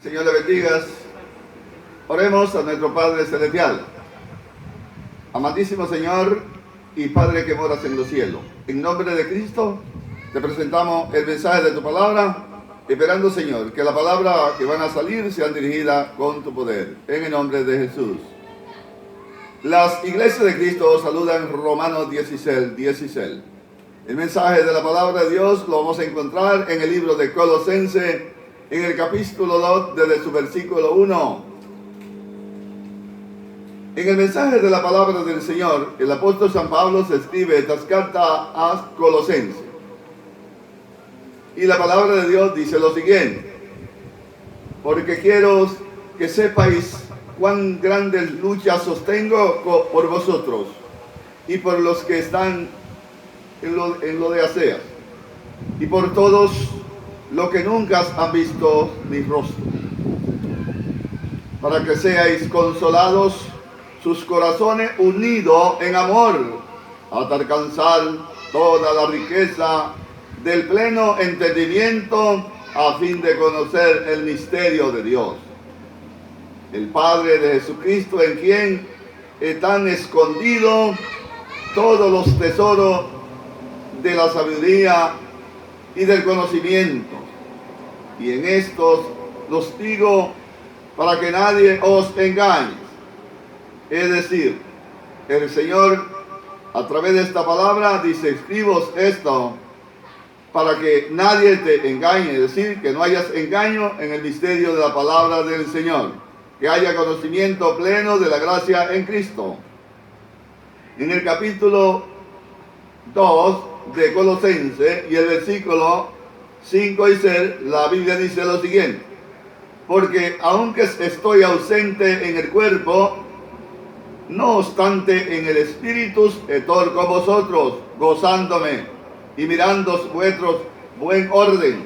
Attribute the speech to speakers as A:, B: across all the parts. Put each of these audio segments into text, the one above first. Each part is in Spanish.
A: Señor le bendiga. Oremos a nuestro Padre Celestial. Amantísimo Señor y Padre que moras en los cielos, en nombre de Cristo te presentamos el mensaje de tu palabra, esperando, Señor, que la palabra que van a salir sean dirigidas con tu poder, en el nombre de Jesús. Las iglesias de Cristo saludan Romanos 16. El mensaje de la palabra de Dios lo vamos a encontrar en el libro de Colosenses, en el capítulo 2, desde su versículo 1. En el mensaje de la palabra del Señor, el apóstol San Pablo se escribe estas cartas a Colosenses. Y la palabra de Dios dice lo siguiente: porque quiero que sepáis cuán grandes luchas sostengo por vosotros y por los que están en lo de Asia, y por todos lo que nunca han visto mi rostro, para que seáis consolados, sus corazones unidos en amor, hasta alcanzar toda la riqueza del pleno entendimiento, a fin de conocer el misterio de Dios, el Padre de Jesucristo, en quien están escondidos todos los tesoros de la sabiduría y del conocimiento. Y en estos los digo para que nadie os engañe. Es decir, el Señor a través de esta palabra dice: escribos esto para que nadie te engañe. Es decir, que no hayas engaño en el misterio de la palabra del Señor, que haya conocimiento pleno de la gracia en Cristo. En el capítulo 2 de Colosenses y el versículo 5 y 6, la Biblia dice lo siguiente: porque aunque estoy ausente en el cuerpo, no obstante en el espíritu estoy con vosotros, gozándome y mirando vuestro buen orden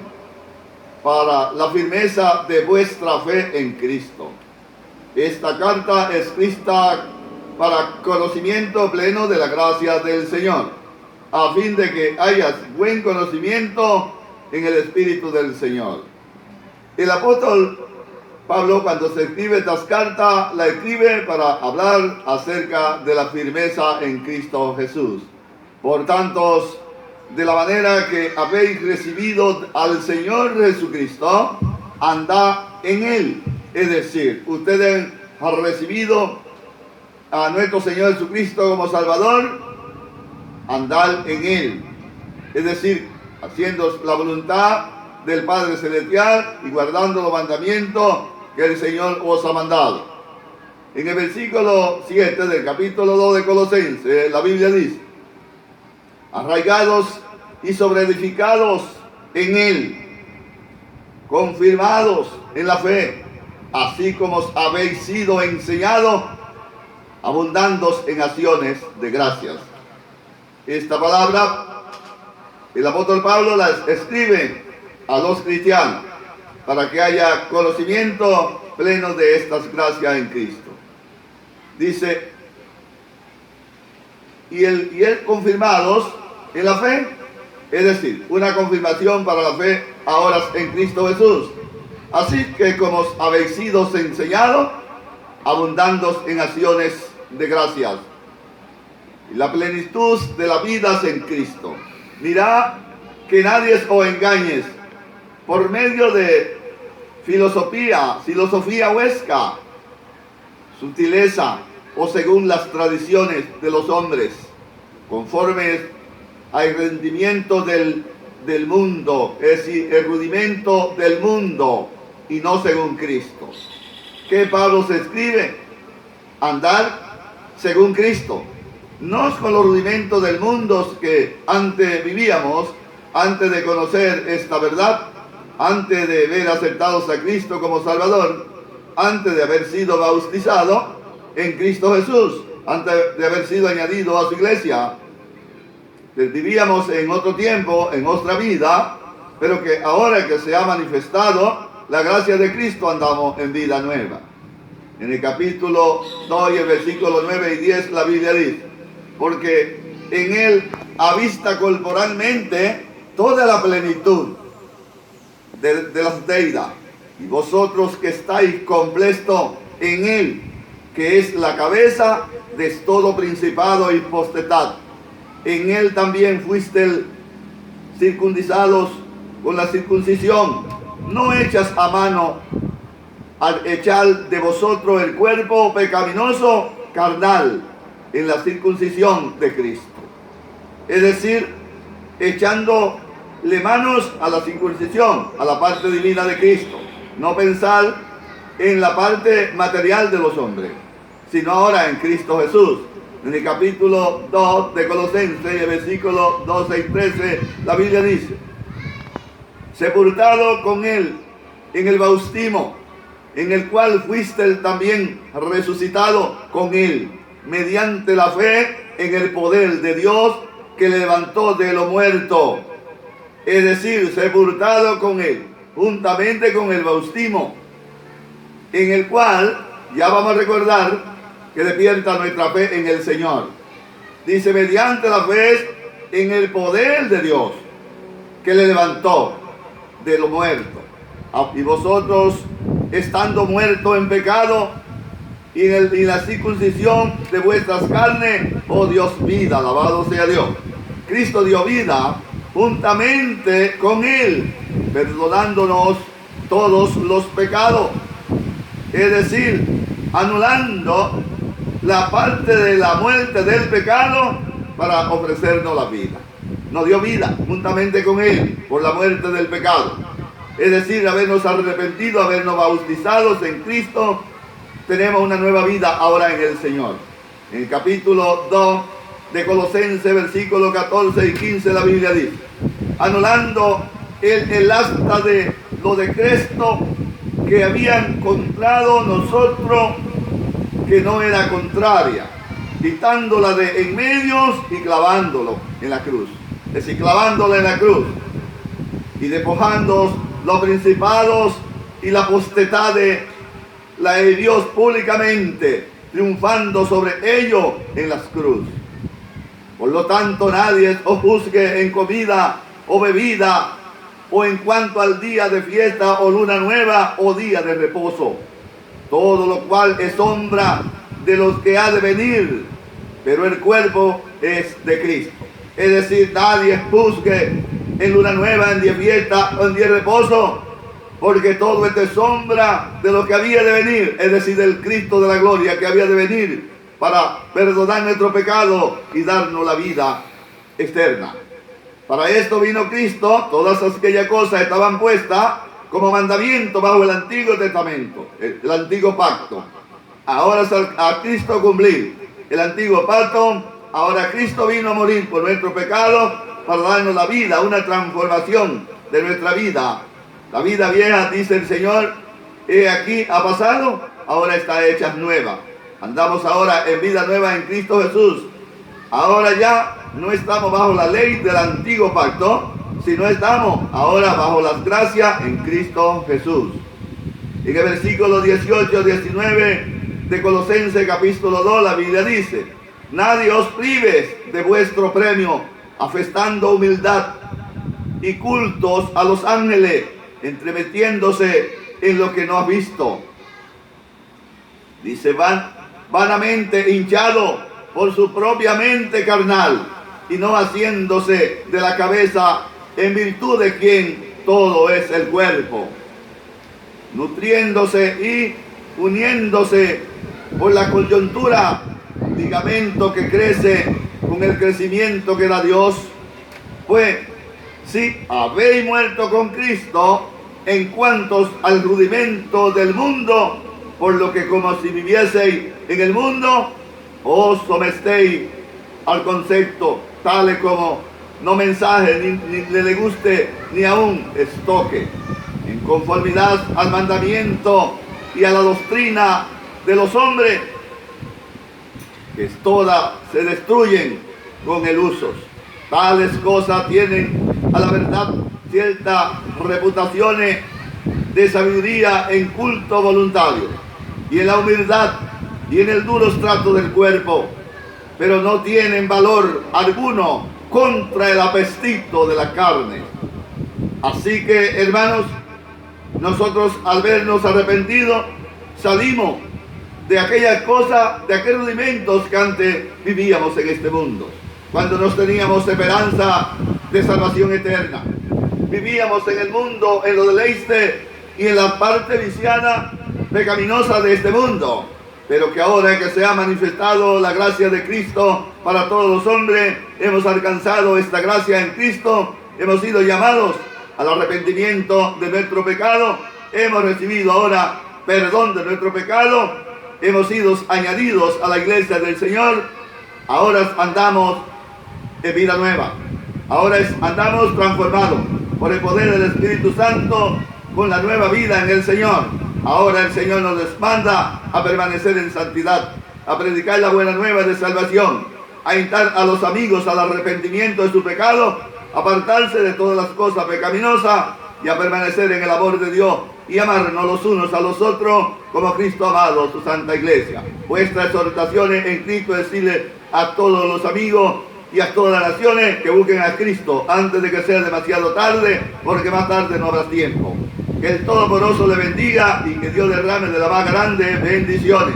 A: para la firmeza de vuestra fe en Cristo. Esta carta es escrita para conocimiento pleno de la gracia del Señor, a fin de que hayas buen conocimiento en el Espíritu del Señor. El apóstol Pablo, cuando se escribe estas cartas, la escribe para hablar acerca de la firmeza en Cristo Jesús. Por tanto, de la manera que habéis recibido al Señor Jesucristo, andad en Él. Es decir, ustedes han recibido a nuestro Señor Jesucristo como Salvador, andad en Él. Es decir, haciendo la voluntad del Padre Celestial y guardando los mandamientos que el Señor os ha mandado. En el versículo 7 del capítulo 2 de Colosenses, la Biblia dice: arraigados y sobreedificados en Él, confirmados en la fe, así como os habéis sido enseñados, abundando en acciones de gracias. Esta palabra el apóstol Pablo la escribe a los cristianos para que haya conocimiento pleno de estas gracias en Cristo. Dice: y él confirmados en la fe, es decir, una confirmación para la fe ahora en Cristo Jesús. Así que como os habéis sido enseñados, abundando en acciones de gracias. Y la plenitud de la vida es en Cristo. Mirad que nadie os engañe por medio de filosofía huesca, sutileza o según las tradiciones de los hombres, conforme al rendimiento del mundo, es decir, el rudimento del mundo y no según Cristo. ¿Qué Pablo se escribe? Andar según Cristo. No es con los rudimentos del mundo que antes vivíamos, antes de conocer esta verdad, antes de haber aceptado a Cristo como Salvador, antes de haber sido bautizado en Cristo Jesús, antes de haber sido añadido a su iglesia. Vivíamos en otro tiempo, en otra vida, pero que ahora que se ha manifestado la gracia de Cristo, andamos en vida nueva. En el capítulo 2 y el versículo 9 y 10 la Biblia dice: porque en Él habita corporalmente toda la plenitud de las deidades, Y vosotros que estáis completos en él, que es la cabeza de todo principado y potestad. En él también fuisteis circuncidados con la circuncisión, no hechas a mano, al echar de vosotros el cuerpo pecaminoso carnal en la circuncisión de Cristo. Es decir, echándole manos a la circuncisión, a la parte divina de Cristo. No pensar en la parte material de los hombres, sino ahora en Cristo Jesús. En el capítulo 2 de Colosenses, versículos 12 y 13, la Biblia dice: sepultado con él en el bautismo, en el cual fuiste también resucitado con él, mediante la fe en el poder de Dios que le levantó de lo muerto. Es decir, sepultado con él, juntamente con el bautismo, en el cual ya vamos a recordar que despierta nuestra fe en el Señor. Dice, mediante la fe en el poder de Dios que le levantó de lo muerto. Y vosotros, estando muertos en pecado y en la circuncisión de vuestras carnes, oh Dios, vida, alabado sea Dios. Cristo dio vida juntamente con él, perdonándonos todos los pecados. Es decir, anulando la parte de la muerte del pecado para ofrecernos la vida. Nos dio vida juntamente con él por la muerte del pecado. Es decir, habernos arrepentido, habernos bautizados en Cristo, tenemos una nueva vida ahora en el Señor. En el capítulo 2 de Colosenses, versículos 14 y 15, la Biblia dice: anulando el acta de lo de Cristo que habían encontrado nosotros, que no era contraria, quitándola de en medio y clavándolo en la cruz. Es decir, clavándola en la cruz y despojando los principados y la potestad de la de Dios públicamente, triunfando sobre ellos en las cruces. Por lo tanto, nadie os juzgue en comida o bebida, o en cuanto al día de fiesta o luna nueva o día de reposo, todo lo cual es sombra de los que ha de venir, pero el cuerpo es de Cristo. Es decir, nadie juzgue en luna nueva, en día de fiesta o en día de reposo, porque todo esto es sombra de lo que había de venir, es decir, del Cristo de la gloria que había de venir para perdonar nuestro pecado y darnos la vida externa. Para esto vino Cristo. Todas aquellas cosas estaban puestas como mandamiento bajo el Antiguo Testamento, el antiguo pacto. Ahora a Cristo cumplir el antiguo pacto. Ahora Cristo vino a morir por nuestro pecado para darnos la vida, una transformación de nuestra vida. La vida vieja, dice el Señor, he aquí ha pasado, ahora está hecha nueva. Andamos ahora en vida nueva en Cristo Jesús. Ahora ya no estamos bajo la ley del antiguo pacto, sino estamos ahora bajo las gracias en Cristo Jesús. En el versículo 18-19 de Colosenses capítulo 2, la Biblia dice: nadie os prive de vuestro premio, afectando humildad y cultos a los ángeles, entremetiéndose en lo que no has visto. Dice, vanamente hinchado por su propia mente carnal, y no haciéndose de la cabeza, en virtud de quien todo es el cuerpo, nutriéndose y uniéndose por la coyuntura, ligamento que crece con el crecimiento que da Dios. Pues si habéis muerto con Cristo en cuanto al rudimento del mundo, por lo que como si vivieseis en el mundo, os sometéis al concepto, tales como no mensaje, ni le guste, ni aún estoque, en conformidad al mandamiento y a la doctrina de los hombres, que todas se destruyen con el uso. Tales cosas tienen a la verdad ciertas reputaciones de sabiduría en culto voluntario y en la humildad y en el duro trato del cuerpo, pero no tienen valor alguno contra el apetito de la carne. Así que, hermanos, Nosotros, al vernos arrepentidos, salimos de aquella cosa, de aquellos rudimentos que antes vivíamos en este mundo, cuando no teníamos esperanza de salvación eterna. Vivíamos en el mundo, en los deleites y en la parte viciada, pecaminosa de este mundo, pero que ahora que se ha manifestado la gracia de Cristo para todos los hombres, hemos alcanzado esta gracia en Cristo, hemos sido llamados al arrepentimiento de nuestro pecado, hemos recibido ahora perdón de nuestro pecado, hemos sido añadidos a la iglesia del Señor, ahora andamos en vida nueva, ahora andamos transformados por el poder del Espíritu Santo, con la nueva vida en el Señor. Ahora el Señor nos manda a permanecer en santidad, a predicar la buena nueva de salvación, a instar a los amigos al arrepentimiento de su pecado, a apartarse de todas las cosas pecaminosas y a permanecer en el amor de Dios y amarnos los unos a los otros como Cristo ha amado a su santa iglesia. Vuestra exhortación en Cristo es decirle a todos los amigos y a todas las naciones que busquen a Cristo antes de que sea demasiado tarde, porque más tarde no habrá tiempo. Que el Todopoderoso le bendiga y que Dios derrame de la más grande bendiciones.